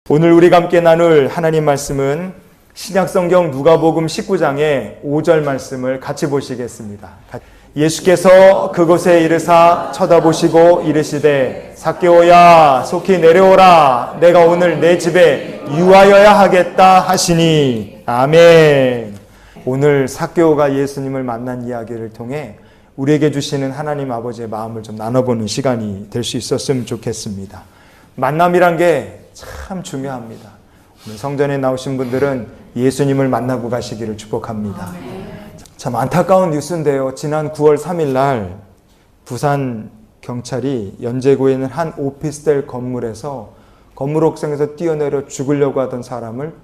오늘 우리가 함께 나눌 하나님 말씀은 신약성경 누가복음 19장의 5절 말씀을 같이 보시겠습니다. 예수께서 그곳에 이르사 쳐다보시고 이르시되 삭개오야 속히 내려오라 내가 오늘 내 집에 유하여야 하겠다 하시니. 아멘. 오늘 삭개오가 예수님을 만난 이야기를 통해 우리에게 주시는 하나님 아버지의 마음을 좀 나눠보는 시간이 될 수 있었으면 좋겠습니다. 만남이란 게 참 중요합니다. 오늘 성전에 나오신 분들은 예수님을 만나고 가시기를 축복합니다. 참 안타까운 뉴스인데요. 지난 9월 3일 날 부산 경찰이 연제구에 있는 한 오피스텔 건물에서 건물 옥상에서 뛰어내려 죽으려고 하던 사람을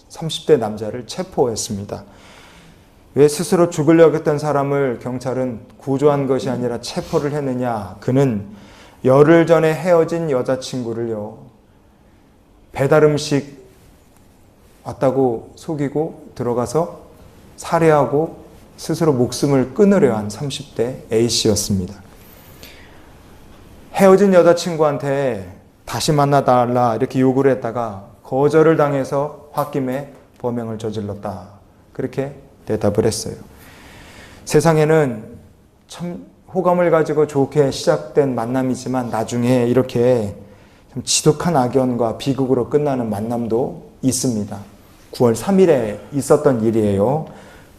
30대 남자를 체포했습니다. 왜 스스로 죽으려고 했던 사람을 경찰은 구조한 것이 아니라 체포를 했느냐? 그는 열흘 전에 헤어진 여자친구를요, 배달음식 왔다고 속이고 들어가서 살해하고 스스로 목숨을 끊으려 한 30대 A씨였습니다. 헤어진 여자친구한테 다시 만나달라 이렇게 요구를 했다가 거절을 당해서 홧김에 범행을 저질렀다. 그렇게 대답을 했어요. 세상에는 참 호감을 가지고 좋게 시작된 만남이지만 나중에 이렇게 좀 지독한 악연과 비극으로 끝나는 만남도 있습니다. 9월 3일에 있었던 일이에요.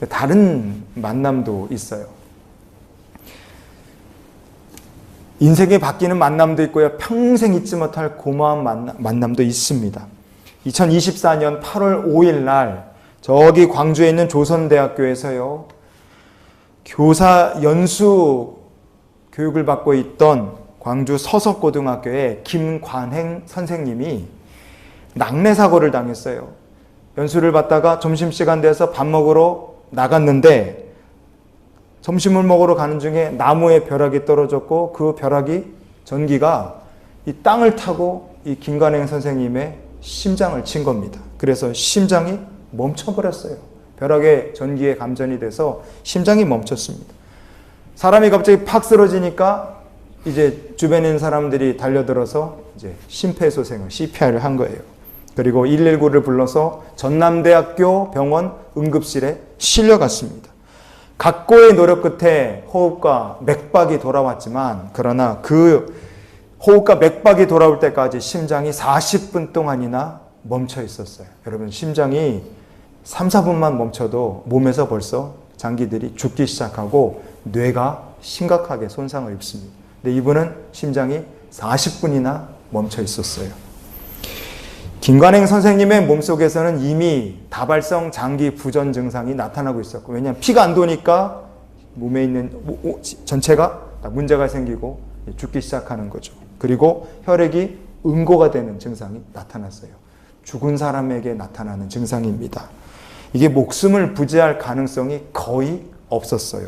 다른 만남도 있어요. 인생이 바뀌는 만남도 있고요. 평생 잊지 못할 고마운 만남도 있습니다. 2024년 8월 5일 날 저기 광주에 있는 조선대학교에서요, 교사 연수 교육을 받고 있던 광주 서석고등학교의 김관행 선생님이 낙뢰 사고를 당했어요. 연수를 받다가 점심시간 돼서 밥 먹으러 나갔는데 점심을 먹으러 가는 중에 나무에 벼락이 떨어졌고 그 벼락이 전기가 이 땅을 타고 이 김관행 선생님의 심장을 친 겁니다. 그래서 심장이 멈춰버렸어요. 벼락에 전기에 감전이 돼서 심장이 멈췄습니다. 사람이 갑자기 팍 쓰러지니까 이제 주변에 있는 사람들이 달려들어서 이제 심폐소생을 CPR을 한 거예요. 그리고 119를 불러서 전남대학교 병원 응급실에 실려갔습니다. 각고의 노력 끝에 호흡과 맥박이 돌아왔지만, 그러나 그 호흡과 맥박이 돌아올 때까지 심장이 40분 동안이나 멈춰 있었어요. 여러분, 심장이 3, 4분만 멈춰도 몸에서 벌써 장기들이 죽기 시작하고 뇌가 심각하게 손상을 입습니다. 근데 이분은 심장이 40분이나 멈춰 있었어요. 김관행 선생님의 몸속에서는 이미 다발성 장기 부전 증상이 나타나고 있었고, 왜냐하면 피가 안 도니까 몸에 있는 전체가 문제가 생기고 죽기 시작하는 거죠. 그리고 혈액이 응고가 되는 증상이 나타났어요. 죽은 사람에게 나타나는 증상입니다. 이게 목숨을 부지할 가능성이 거의 없었어요.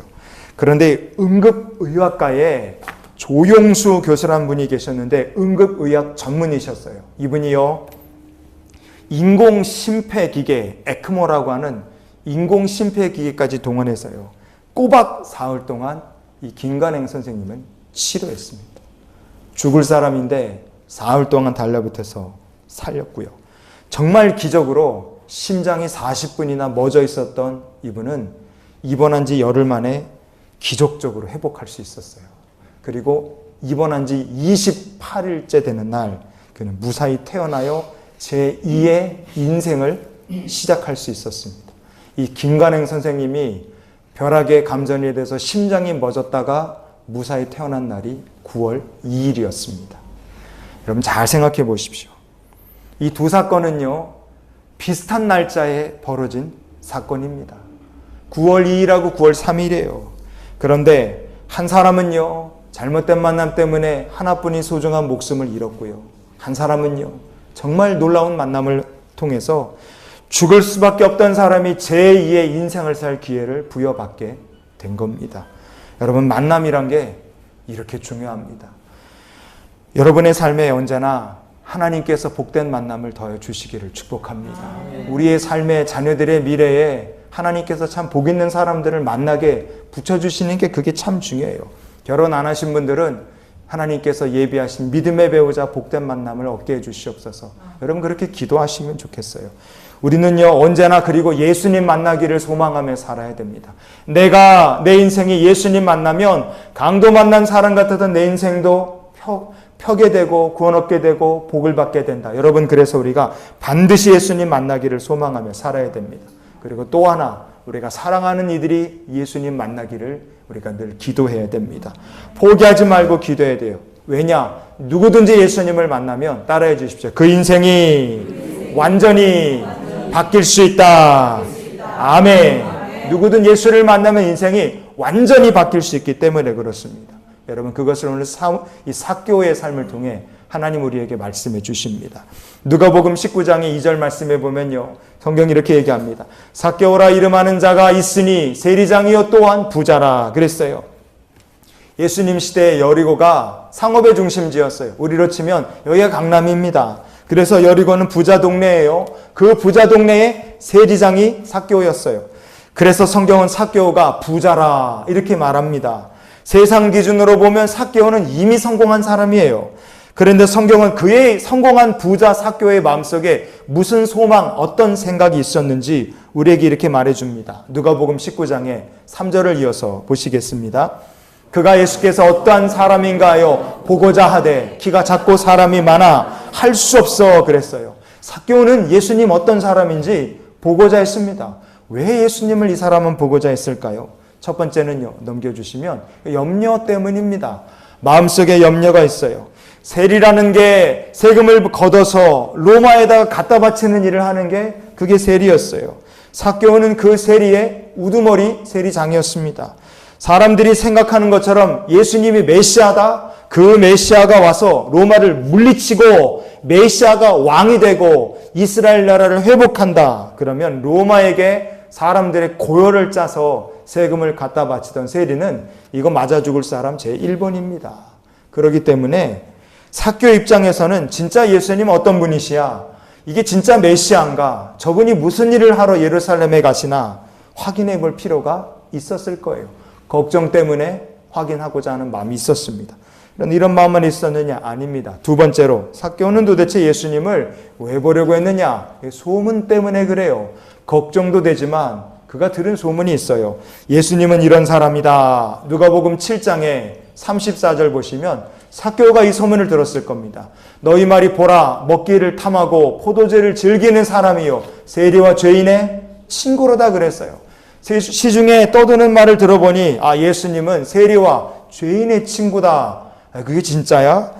그런데 응급의학과에 조용수 교수라는 분이 계셨는데 응급의학 전문의셨어요. 이분이요, 인공심폐기계, 에크모라고 하는 인공심폐기계까지 동원해서요, 꼬박 사흘 동안 이 김관행 선생님은 치료했습니다. 죽을 사람인데 사흘 동안 달라붙어서 살렸고요. 정말 기적으로 심장이 40분이나 멎어 있었던 이분은 입원한 지 열흘 만에 기적적으로 회복할 수 있었어요. 그리고 입원한 지 28일째 되는 날 그는 무사히 태어나요 제2의 인생을 시작할 수 있었습니다. 이 김관행 선생님이 벼락에 감전이 돼서 심장이 멎었다가 무사히 태어난 날이 9월 2일이었습니다. 여러분 잘 생각해 보십시오. 이 두 사건은요, 비슷한 날짜에 벌어진 사건입니다. 9월 2일하고 9월 3일이에요. 그런데 한 사람은요, 잘못된 만남 때문에 하나뿐인 소중한 목숨을 잃었고요. 한 사람은요, 정말 놀라운 만남을 통해서 죽을 수밖에 없던 사람이 제2의 인생을 살 기회를 부여받게 된 겁니다. 여러분, 만남이란 게 이렇게 중요합니다. 여러분의 삶에 언제나 하나님께서 복된 만남을 더해 주시기를 축복합니다. 우리의 삶의 자녀들의 미래에 하나님께서 참 복 있는 사람들을 만나게 붙여주시는 게 그게 참 중요해요. 결혼 안 하신 분들은 하나님께서 예비하신 믿음의 배우자 복된 만남을 얻게 해주시옵소서. 여러분 그렇게 기도하시면 좋겠어요. 우리는요 언제나 그리고 예수님 만나기를 소망하며 살아야 됩니다. 내가 내 인생이 예수님 만나면 강도 만난 사람 같았던 내 인생도 펴게 되고 구원 얻게 되고 복을 받게 된다. 여러분 그래서 우리가 반드시 예수님 만나기를 소망하며 살아야 됩니다. 그리고 또 하나 우리가 사랑하는 이들이 예수님 만나기를 우리가 늘 기도해야 됩니다. 포기하지 말고 기도해야 돼요. 왜냐? 누구든지 예수님을 만나면 따라해 주십시오. 그 인생이 완전히 바뀔 수 있다. 아멘. 누구든 예수를 만나면 인생이 완전히 바뀔 수 있기 때문에 그렇습니다. 여러분 그것을 오늘 이 삭개오의 삶을 통해 하나님 우리에게 말씀해 주십니다. 누가복음 19장의 2절 말씀해 보면요. 성경이 이렇게 얘기합니다. 삭개오라 이름하는 자가 있으니 세리장이요 또한 부자라 그랬어요. 예수님 시대에 여리고가 상업의 중심지였어요. 우리로 치면 여기가 강남입니다. 그래서 여리고는 부자 동네예요. 그 부자 동네에 세리장이 삭개오였어요. 그래서 성경은 삭개오가 부자라 이렇게 말합니다. 세상 기준으로 보면 삭개오는 이미 성공한 사람이에요. 그런데 성경은 그의 성공한 부자 삭개오의 마음속에 무슨 소망, 어떤 생각이 있었는지 우리에게 이렇게 말해줍니다. 누가복음 19장에 3절을 이어서 보시겠습니다. 그가 예수께서 어떠한 사람인가 하여 보고자 하되 키가 작고 사람이 많아 할 수 없어 그랬어요. 삭개오는 예수님 어떤 사람인지 보고자 했습니다. 왜 예수님을 이 사람은 보고자 했을까요? 첫 번째는요. 넘겨주시면 염려 때문입니다. 마음속에 염려가 있어요. 세리라는 게 세금을 걷어서 로마에다가 갖다 바치는 일을 하는 게 그게 세리였어요. 삭개오는 그 세리의 우두머리 세리장이었습니다. 사람들이 생각하는 것처럼 예수님이 메시아다. 그 메시아가 와서 로마를 물리치고 메시아가 왕이 되고 이스라엘 나라를 회복한다. 그러면 로마에게 사람들의 고열을 짜서 세금을 갖다 바치던 세리는 이거 맞아 죽을 사람 제1번입니다. 그렇기 때문에 삭개오 입장에서는 진짜 예수님 어떤 분이시야? 이게 진짜 메시아인가? 저분이 무슨 일을 하러 예루살렘에 가시나? 확인해 볼 필요가 있었을 거예요. 걱정 때문에 확인하고자 하는 마음이 있었습니다. 이런 마음만 있었느냐? 아닙니다. 두 번째로 삭개오는 도대체 예수님을 왜 보려고 했느냐? 소문 때문에 그래요. 걱정도 되지만 그가 들은 소문이 있어요. 예수님은 이런 사람이다. 누가복음 7장에 34절 보시면 삭개오가 이 소문을 들었을 겁니다. 너희 말이 보라 먹기를 탐하고 포도주를 즐기는 사람이요 세리와 죄인의 친구로다 그랬어요. 시중에 떠드는 말을 들어보니 예수님은 세리와 죄인의 친구다. 그게 진짜야?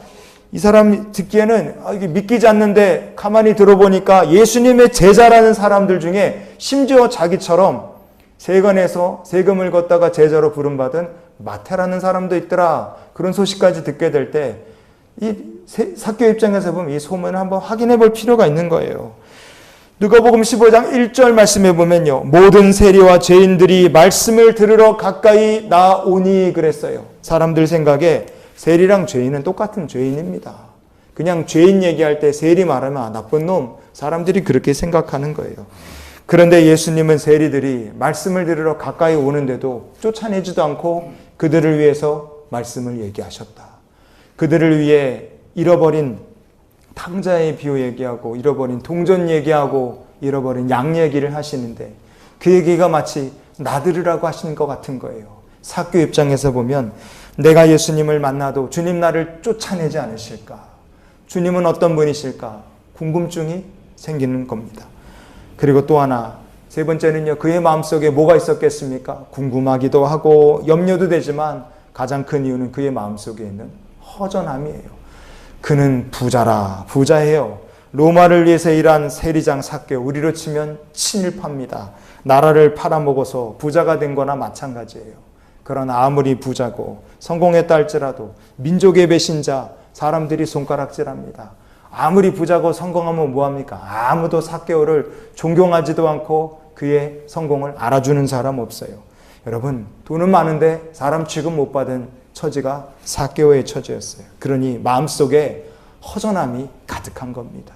이 사람 듣기에는 이게 믿기지 않는데 가만히 들어보니까 예수님의 제자라는 사람들 중에 심지어 자기처럼 세관에서 세금을 걷다가 제자로 부름받은 마태라는 사람도 있더라. 그런 소식까지 듣게 될 때 이 삭개오 입장에서 보면 이 소문을 한번 확인해 볼 필요가 있는 거예요. 누가복음 15장 1절 말씀해 보면요. 모든 세리와 죄인들이 말씀을 들으러 가까이 나오니 그랬어요. 사람들 생각에 세리랑 죄인은 똑같은 죄인입니다. 그냥 죄인 얘기할 때 세리 말하면 나쁜 놈, 사람들이 그렇게 생각하는 거예요. 그런데 예수님은 세리들이 말씀을 들으러 가까이 오는데도 쫓아내지도 않고 그들을 위해서 말씀을 얘기하셨다. 그들을 위해 잃어버린 탕자의 비유 얘기하고 잃어버린 동전 얘기하고 잃어버린 양 얘기를 하시는데 그 얘기가 마치 나들으라고 하시는 것 같은 거예요. 삭개오 입장에서 보면 내가 예수님을 만나도 주님 나를 쫓아내지 않으실까? 주님은 어떤 분이실까? 궁금증이 생기는 겁니다. 그리고 또 하나 세 번째는요. 그의 마음속에 뭐가 있었겠습니까? 궁금하기도 하고 염려도 되지만 가장 큰 이유는 그의 마음속에 있는 허전함이에요. 그는 부자라 부자예요. 로마를 위해서 일한 세리장 삭개오 우리로 치면 친일파입니다. 나라를 팔아먹어서 부자가 된 거나 마찬가지예요. 그러나 아무리 부자고 성공했다 할지라도 민족의 배신자 사람들이 손가락질합니다. 아무리 부자고 성공하면 뭐합니까? 아무도 삭개오를 존경하지도 않고 그의 성공을 알아주는 사람 없어요. 여러분 돈은 많은데 사람 취급 못 받은 처지가 삭개오의 처지였어요. 그러니 마음속에 허전함이 가득한 겁니다.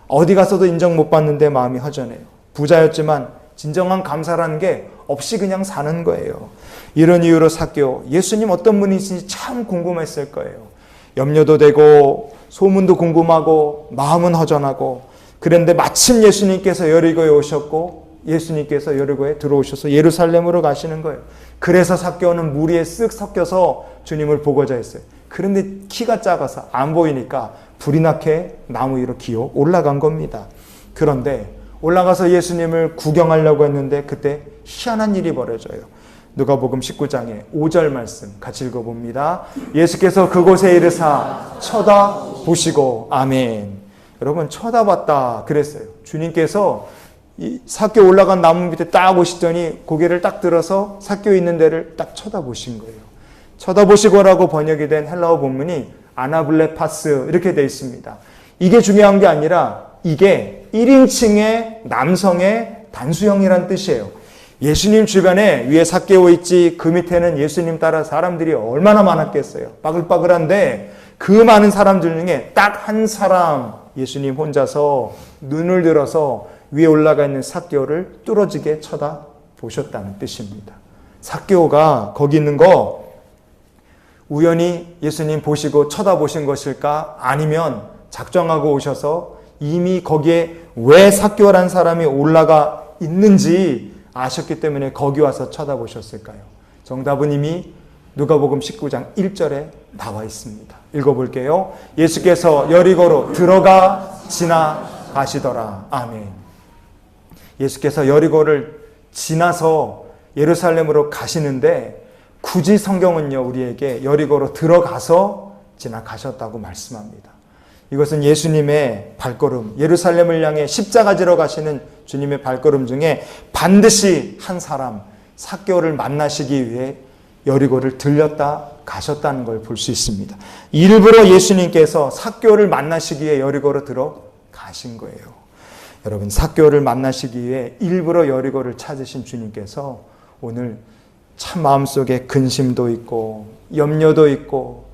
어디 가서도 인정 못 받는데 마음이 허전해요. 부자였지만 진정한 감사라는 게 없이 그냥 사는 거예요. 이런 이유로 삭개오 예수님 어떤 분이신지 참 궁금했을 거예요. 염려도 되고 소문도 궁금하고 마음은 허전하고, 그런데 마침 예수님께서 여리고에 오셨고 예수님께서 여리고에 들어오셔서 예루살렘으로 가시는 거예요. 그래서 삭개오는 무리에 쓱 섞여서 주님을 보고자 했어요. 그런데 키가 작아서 안 보이니까 불이 나게 나무 위로 기어 올라간 겁니다. 그런데 올라가서 예수님을 구경하려고 했는데 그때 희한한 일이 벌어져요. 누가복음 19장의 5절 말씀 같이 읽어봅니다. 예수께서 그곳에 이르사 쳐다보시고, 아멘. 여러분, 쳐다봤다 그랬어요. 주님께서 이 삭개오 올라간 나무 밑에 딱 오시더니 고개를 딱 들어서 삭개오 있는 데를 딱 쳐다보신 거예요. 쳐다보시고라고 번역이 된 헬라어 본문이 아나블레파스 이렇게 되어 있습니다. 이게 중요한 게 아니라 이게 1인칭의 남성의 단수형이란 뜻이에요. 예수님 주변에 위에 삭개오 있지, 그 밑에는 예수님 따라 사람들이 얼마나 많았겠어요. 바글바글한데 그 많은 사람들 중에 딱 한 사람, 예수님 혼자서 눈을 들어서 위에 올라가 있는 삭개오를 뚫어지게 쳐다보셨다는 뜻입니다. 삭개오가 거기 있는 거 우연히 예수님 보시고 쳐다보신 것일까? 아니면 작정하고 오셔서 이미 거기에 왜 삭개오라는 사람이 올라가 있는지 아셨기 때문에 거기 와서 쳐다보셨을까요? 정답은 이미 누가복음 19장 1절에 나와 있습니다. 읽어볼게요. 예수께서 여리고로 들어가 지나가시더라. 아멘. 예수께서 여리고를 지나서 예루살렘으로 가시는데 굳이 성경은요, 우리에게 여리고로 들어가서 지나가셨다고 말씀합니다. 이것은 예수님의 발걸음, 예루살렘을 향해 십자가 지러 가시는 주님의 발걸음 중에 반드시 한 사람, 삭개오를 만나시기 위해 여리고를 들렸다 가셨다는 걸 볼 수 있습니다. 일부러 예수님께서 삭개오를 만나시기 위해 여리고로 들어가신 거예요. 여러분, 삭개오를 만나시기 위해 일부러 여리고를 찾으신 주님께서 오늘 참 마음속에 근심도 있고 염려도 있고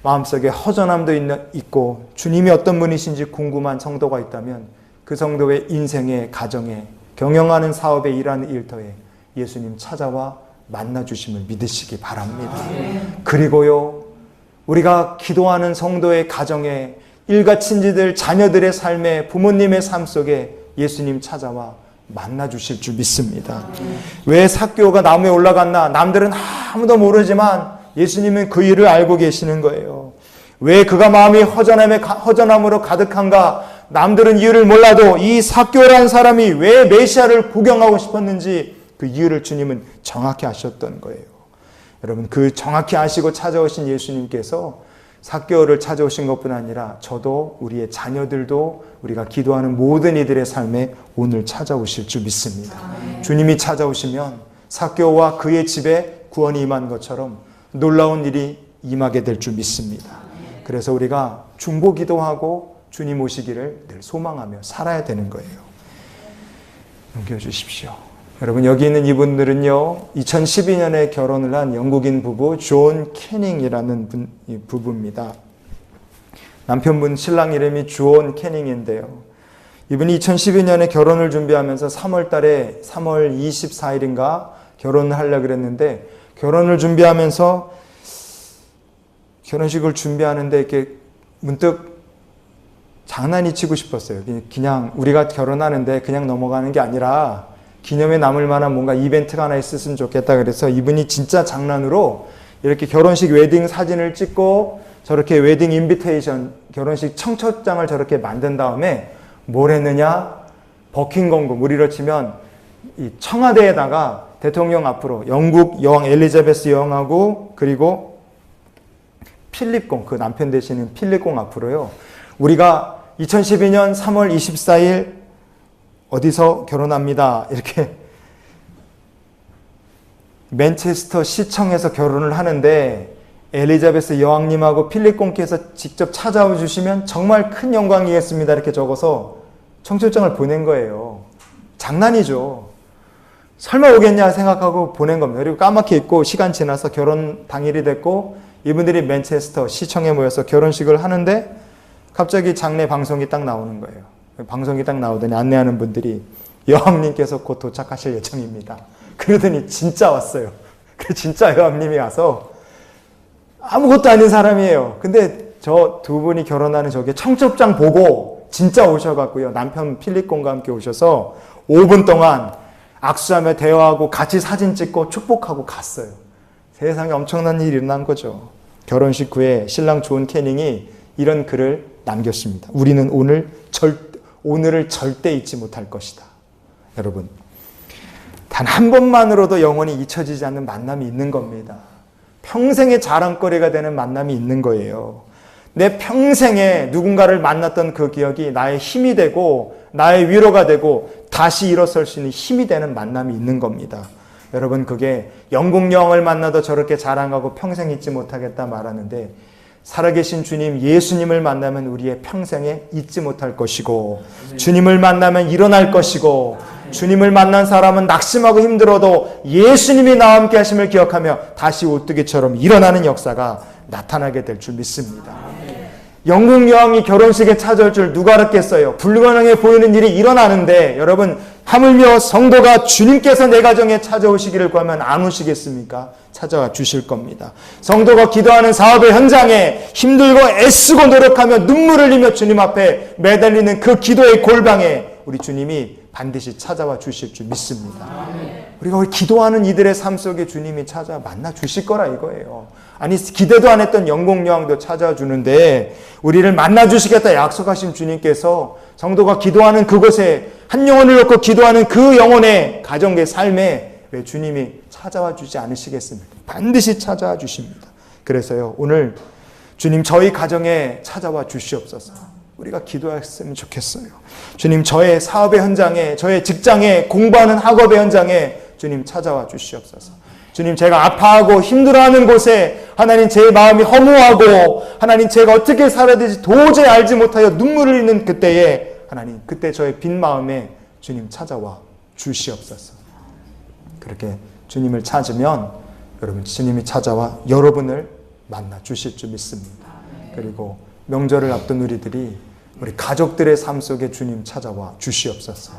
마음속에 허전함도 있고 주님이 어떤 분이신지 궁금한 성도가 있다면 그 성도의 인생의 가정에 경영하는 사업에 일하는 일터에 예수님 찾아와 만나주심을 믿으시기 바랍니다. 그리고요, 우리가 기도하는 성도의 가정에 일가 친지들 자녀들의 삶에 부모님의 삶 속에 예수님 찾아와 만나주실 줄 믿습니다. 왜 삭개오가 나무에 올라갔나? 남들은 아무도 모르지만 예수님은 그 일을 알고 계시는 거예요. 왜 그가 마음이 허전함으로 가득한가? 남들은 이유를 몰라도 이 삭개오라는 사람이 왜 메시아를 구경하고 싶었는지 그 이유를 주님은 정확히 아셨던 거예요. 여러분, 그 정확히 아시고 찾아오신 예수님께서 삭개오를 찾아오신 것뿐 아니라 저도 우리의 자녀들도 우리가 기도하는 모든 이들의 삶에 오늘 찾아오실 줄 믿습니다. 주님이 찾아오시면 삭개오와 그의 집에 구원이 임한 것처럼 놀라운 일이 임하게 될 줄 믿습니다. 그래서 우리가 중보기도하고 주님 오시기를 늘 소망하며 살아야 되는 거예요. 넘겨주십시오. 여러분, 여기 있는 이분들은요, 2012년에 결혼을 한 영국인 부부 존 캐닝이라는 부부입니다. 남편분 신랑 이름이 존 캐닝인데요. 이분이 2012년에 결혼을 준비하면서 3월 24일인가 결혼을 하려고 그랬는데, 결혼을 준비하면서 결혼식을 준비하는데 이렇게 문득 장난이 치고 싶었어요. 그냥 우리가 결혼하는데 그냥 넘어가는 게 아니라 기념에 남을 만한 뭔가 이벤트가 하나 있었으면 좋겠다. 그래서 이분이 진짜 장난으로 이렇게 결혼식 웨딩 사진을 찍고 저렇게 웨딩 인비테이션, 결혼식 청첩장을 저렇게 만든 다음에 뭘 했느냐? 버킹엄궁, 우리로 치면 이 청와대에다가 대통령 앞으로 영국 여왕 엘리자베스 여왕하고 그리고 필립공, 그 남편 되시는 필립공 앞으로요, 우리가 2012년 3월 24일 어디서 결혼합니다. 이렇게 맨체스터 시청에서 결혼을 하는데 엘리자베스 여왕님하고 필립 공께서 직접 찾아와 주시면 정말 큰 영광이겠습니다. 이렇게 적어서 청첩장을 보낸 거예요. 장난이죠. 설마 오겠냐 생각하고 보낸 겁니다. 그리고 까맣게 잊고 시간 지나서 결혼 당일이 됐고 이분들이 맨체스터 시청에 모여서 결혼식을 하는데 갑자기 장례 방송이 딱 나오는 거예요. 방송이 딱 나오더니 안내하는 분들이 여왕님께서 곧 도착하실 예정입니다. 그러더니 진짜 왔어요. 진짜 여왕님이 와서 아무것도 아닌 사람이에요. 근데 저 두 분이 결혼하는 저게 청첩장 보고 진짜 오셔갖고요. 남편 필립공과 함께 오셔서 5분 동안 악수하며 대화하고 같이 사진 찍고 축복하고 갔어요. 세상에 엄청난 일이 일어난 거죠. 결혼식 후에 신랑 존 캐닝이 이런 글을 남겼습니다. 우리는 오늘을 절대 잊지 못할 것이다. 여러분, 단 한 번만으로도 영원히 잊혀지지 않는 만남이 있는 겁니다. 평생의 자랑거리가 되는 만남이 있는 거예요. 내 평생에 누군가를 만났던 그 기억이 나의 힘이 되고 나의 위로가 되고 다시 일어설 수 있는 힘이 되는 만남이 있는 겁니다. 여러분, 그게 영국 여왕을 만나도 저렇게 자랑하고 평생 잊지 못하겠다 말하는데, 살아계신 주님 예수님을 만나면 우리의 평생에 잊지 못할 것이고, 주님을 만나면 일어날 것이고, 주님을 만난 사람은 낙심하고 힘들어도 예수님이 나와 함께 하심을 기억하며 다시 오뚜기처럼 일어나는 역사가 나타나게 될 줄 믿습니다. 영국 여왕이 결혼식에 찾아올 줄 누가 알았겠어요? 불가능해 보이는 일이 일어나는데, 여러분, 하물며 성도가 주님께서 내 가정에 찾아오시기를 구하면 안 오시겠습니까? 찾아와 주실 겁니다. 성도가 기도하는 사업의 현장에 힘들고 애쓰고 노력하며 눈물을 흘리며 주님 앞에 매달리는 그 기도의 골방에 우리 주님이 반드시 찾아와 주실 줄 믿습니다. 우리가 기도하는 이들의 삶 속에 주님이 찾아와 만나 주실 거라 이거예요. 아니, 기대도 안 했던 영국 여왕도 찾아와 주는데 우리를 만나 주시겠다 약속하신 주님께서 성도가 기도하는 그곳에 한 영혼을 놓고 기도하는 그 영혼의 가정의 삶에 왜 주님이 찾아와 주지 않으시겠습니까? 반드시 찾아와 주십니다. 그래서요, 오늘 주님 저희 가정에 찾아와 주시옵소서. 우리가 기도했으면 좋겠어요. 주님, 저의 사업의 현장에, 저의 직장에, 공부하는 학업의 현장에 주님 찾아와 주시옵소서. 주님, 제가 아파하고 힘들어하는 곳에 하나님 제 마음이 허무하고 하나님 제가 어떻게 살아야 될지 도저히 알지 못하여 눈물을 흘리는 그때에 하나님, 그때 저의 빈 마음에 주님 찾아와 주시옵소서. 그렇게 주님을 찾으면 여러분, 주님이 찾아와 여러분을 만나 주실 줄 믿습니다. 그리고 명절을 앞둔 우리 가족들의 삶 속에 주님 찾아와 주시옵소서.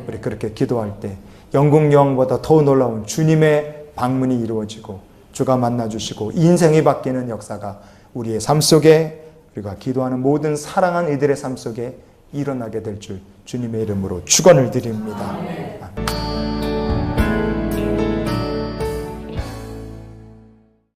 우리 그렇게 기도할 때 영국 여왕보다 더 놀라운 주님의 방문이 이루어지고 주가 만나주시고 인생이 바뀌는 역사가 우리의 삶 속에, 우리가 기도하는 모든 사랑하는 이들의 삶 속에 일어나게 될 줄 주님의 이름으로 축원을 드립니다.